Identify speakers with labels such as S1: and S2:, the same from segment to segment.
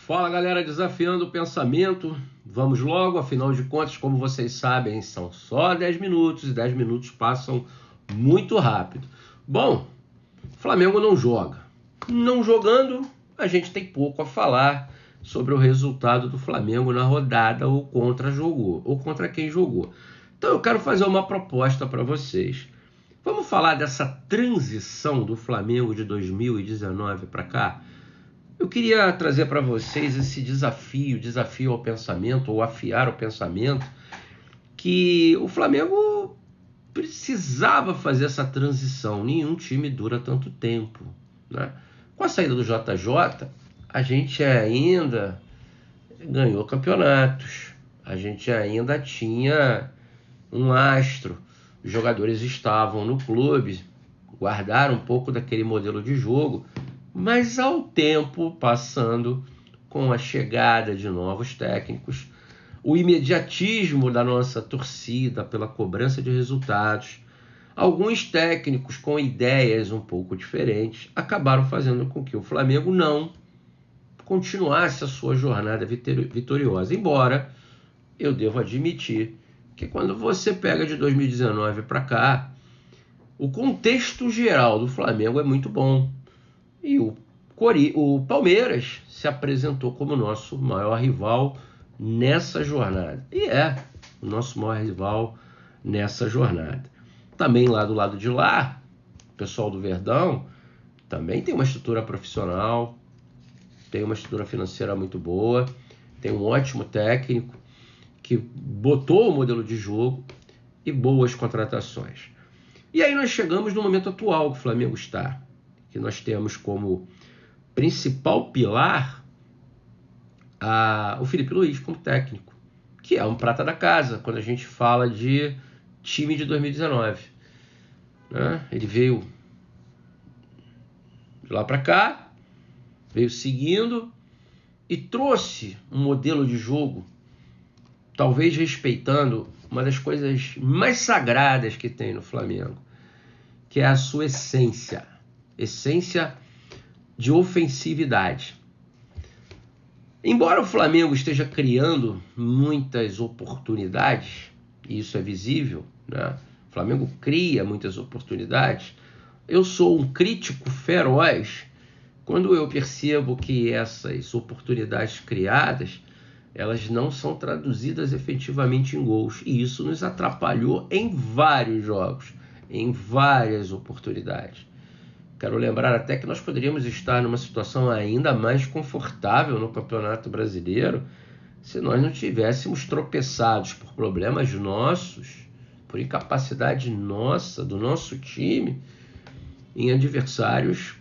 S1: Fala galera, desafiando o pensamento, vamos logo, afinal de contas, como vocês sabem, são só 10 minutos e 10 minutos passam muito rápido. Bom, Flamengo não joga. Não jogando, a gente tem pouco a falar sobre o resultado do Flamengo na rodada ou contra quem jogou. Então eu quero fazer uma proposta para vocês. Vamos falar dessa transição do Flamengo de 2019 para cá? Eu queria trazer para vocês esse desafio ao pensamento, ou afiar o pensamento, que o Flamengo precisava fazer essa transição. Nenhum time dura tanto tempo, né? Com a saída do JJ, a gente ainda ganhou campeonatos, a gente ainda tinha um astro, os jogadores estavam no clube, guardaram um pouco daquele modelo de jogo, mas ao tempo passando, com a chegada de novos técnicos, o imediatismo da nossa torcida pela cobrança de resultados, alguns técnicos com ideias um pouco diferentes acabaram fazendo com que o Flamengo não continuasse a sua jornada vitoriosa. Embora eu devo admitir que quando você pega de 2019 para cá, o contexto geral do Flamengo é muito bom. E o Palmeiras se apresentou como nosso maior rival nessa jornada. E é o nosso maior rival nessa jornada. Também lá do lado de lá, o pessoal do Verdão também tem uma estrutura profissional, tem uma estrutura financeira muito boa, tem um ótimo técnico que botou o modelo de jogo e boas contratações. E aí nós chegamos no momento atual que o Flamengo está, que nós temos como principal pilar o Felipe Luiz como técnico, que é um prata da casa quando a gente fala de time de 2019. Né? Ele veio de lá para cá, veio seguindo e trouxe um modelo de jogo, talvez respeitando uma das coisas mais sagradas que tem no Flamengo, que é a sua essência de ofensividade. Embora o Flamengo esteja criando muitas oportunidades, e isso é visível, né? O Flamengo cria muitas oportunidades. Eu sou um crítico feroz quando eu percebo que essas oportunidades criadas, elas não são traduzidas efetivamente em gols. E isso nos atrapalhou em vários jogos, em várias oportunidades. Quero lembrar até que nós poderíamos estar numa situação ainda mais confortável no Campeonato Brasileiro se nós não tivéssemos tropeçados por problemas nossos, por incapacidade nossa, do nosso time, em adversários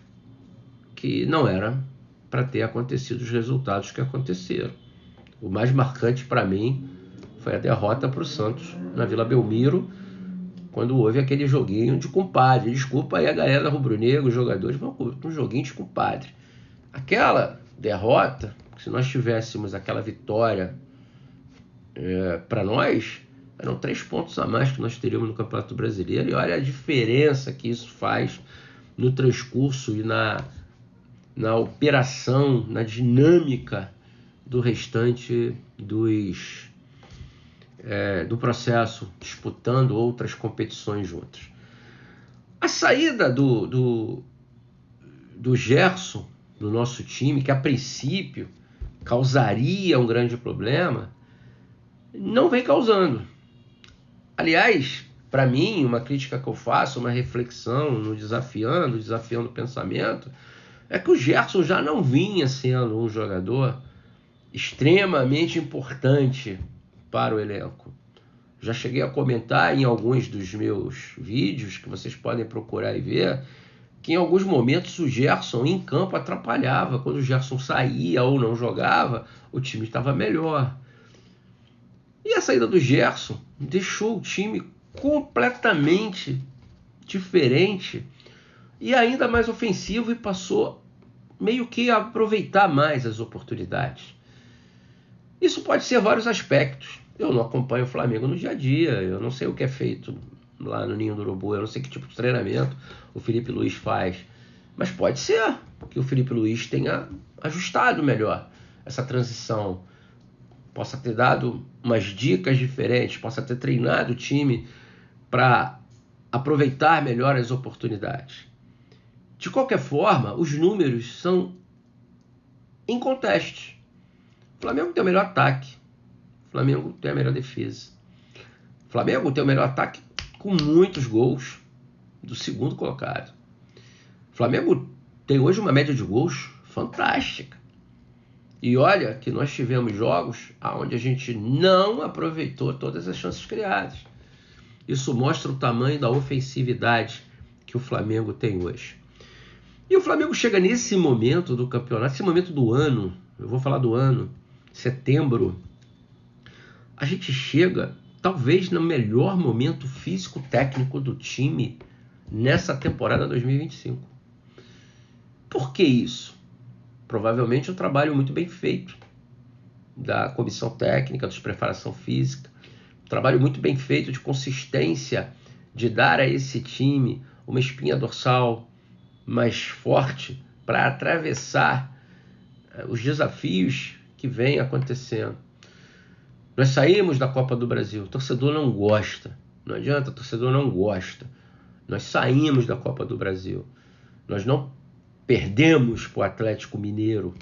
S1: que não era para ter acontecido os resultados que aconteceram. O mais marcante para mim foi a derrota para o Santos na Vila Belmiro, quando houve aquele joguinho de compadre. Desculpa aí a galera rubro-negra, os jogadores, mas um joguinho de compadre. Aquela derrota, se nós tivéssemos aquela vitória para nós, eram 3 pontos a mais que nós teríamos no Campeonato Brasileiro. E olha a diferença que isso faz no transcurso e na operação, na dinâmica do restante do processo, disputando outras competições juntas. A saída do Gerson, do nosso time, que a princípio causaria um grande problema, não vem causando. Aliás, para mim, uma crítica que eu faço, uma reflexão no desafiando o pensamento, é que o Gerson já não vinha sendo um jogador extremamente importante para o elenco. Já cheguei a comentar em alguns dos meus vídeos, que vocês podem procurar e ver, que em alguns momentos o Gerson em campo atrapalhava. Quando o Gerson saía ou não jogava, o time estava melhor. E a saída do Gerson deixou o time completamente diferente e ainda mais ofensivo, e passou meio que a aproveitar mais as oportunidades. Isso pode ser vários aspectos. Eu não acompanho o Flamengo no dia a dia, eu não sei o que é feito lá no Ninho do Urubu, eu não sei que tipo de treinamento o Felipe Luiz faz, mas pode ser que o Felipe Luiz tenha ajustado melhor essa transição, possa ter dado umas dicas diferentes, possa ter treinado o time para aproveitar melhor as oportunidades. De qualquer forma, os números são incontestes. O Flamengo tem o melhor ataque, o Flamengo tem a melhor defesa, o Flamengo tem o melhor ataque com muitos gols do segundo colocado. O Flamengo tem hoje uma média de gols fantástica. E olha que nós tivemos jogos onde a gente não aproveitou todas as chances criadas. Isso mostra o tamanho da ofensividade que o Flamengo tem hoje. E o Flamengo chega nesse momento do campeonato, nesse momento do ano, eu vou falar do ano, setembro, a gente chega talvez no melhor momento físico-técnico do time nessa temporada 2025. Por que isso? Provavelmente um trabalho muito bem feito da comissão técnica, de preparação física, um trabalho muito bem feito de consistência, de dar a esse time uma espinha dorsal mais forte para atravessar os desafios que vêm acontecendo. Nós saímos da Copa do Brasil, o torcedor não gosta, não adianta, o torcedor não gosta. Nós saímos da Copa do Brasil, nós não perdemos para o Atlético Mineiro,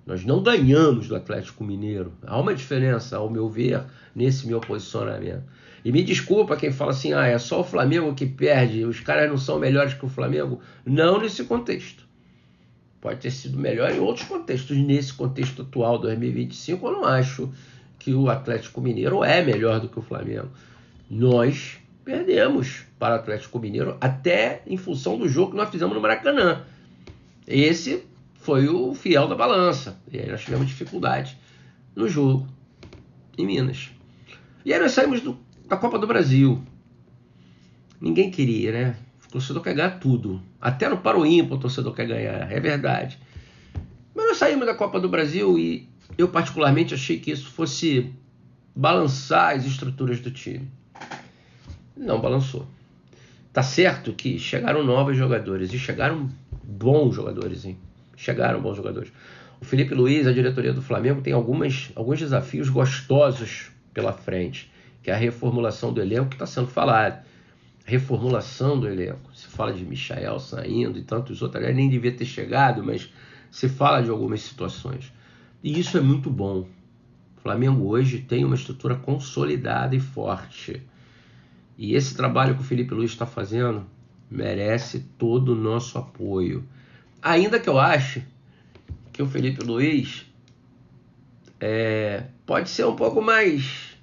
S1: nós não ganhamos do Atlético Mineiro. Há uma diferença, ao meu ver, nesse meu posicionamento. E me desculpa quem fala assim, é só o Flamengo que perde, os caras não são melhores que o Flamengo. Não nesse contexto. Pode ter sido melhor em outros contextos. Nesse contexto atual, 2025, eu não acho que o Atlético Mineiro é melhor do que o Flamengo. Nós perdemos para o Atlético Mineiro até em função do jogo que nós fizemos no Maracanã. Esse foi o fiel da balança. E aí nós tivemos dificuldade no jogo em Minas. E aí nós saímos da Copa do Brasil. Ninguém queria, né? O torcedor quer ganhar tudo. Até no Paro Ímpar o torcedor quer ganhar, é verdade. Mas nós saímos da Copa do Brasil e eu particularmente achei que isso fosse balançar as estruturas do time. Não balançou. Tá certo que chegaram novos jogadores e chegaram bons jogadores, hein? Chegaram bons jogadores. O Felipe Luiz, a diretoria do Flamengo, tem alguns desafios gostosos pela frente, que é a reformulação do elenco que está sendo falado. Reformulação do elenco. Se fala de Michael saindo e tantos outros, aliás, nem devia ter chegado, mas se fala de algumas situações. E isso é muito bom. O Flamengo hoje tem uma estrutura consolidada e forte. E esse trabalho que o Felipe Luiz está fazendo merece todo o nosso apoio. Ainda que eu ache que o Felipe Luiz pode ser um pouco mais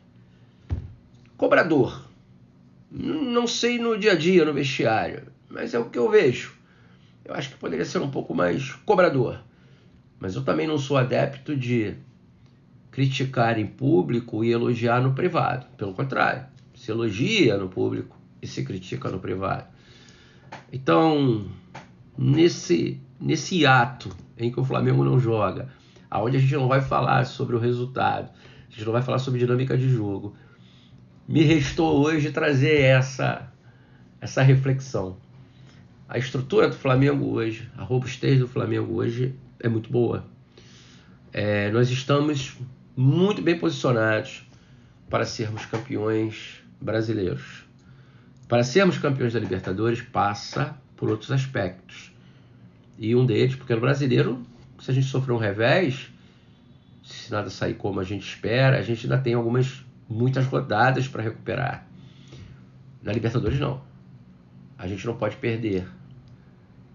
S1: cobrador. Não sei no dia a dia, no vestiário, mas é o que eu vejo. Eu acho que poderia ser um pouco mais cobrador. Mas eu também não sou adepto de criticar em público e elogiar no privado. Pelo contrário, se elogia no público e se critica no privado. Então, nesse ato em que o Flamengo não joga, onde a gente não vai falar sobre o resultado, a gente não vai falar sobre dinâmica de jogo, me restou hoje trazer essa reflexão. A estrutura do Flamengo hoje, a robustez do Flamengo hoje é muito boa. Nós estamos muito bem posicionados para sermos campeões brasileiros. Para sermos campeões da Libertadores passa por outros aspectos. E um deles, porque no brasileiro, se a gente sofrer um revés, se nada sair como a gente espera, a gente ainda tem muitas rodadas para recuperar. Na Libertadores não. A gente não pode perder,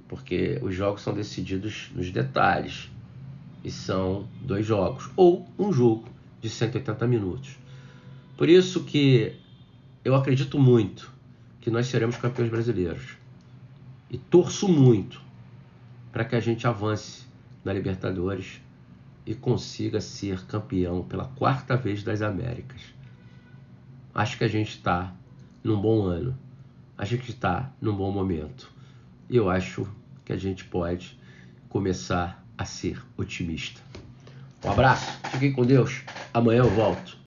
S1: porque os jogos são decididos nos detalhes. E são 2 jogos, ou um jogo de 180 minutos. Por isso que eu acredito muito que nós seremos campeões brasileiros. E torço muito para que a gente avance na Libertadores e consiga ser campeão pela 4ª vez das Américas. Acho que a gente está num bom ano. Acho que está num bom momento. E eu acho que a gente pode começar a ser otimista. Um abraço, fiquem com Deus. Amanhã eu volto.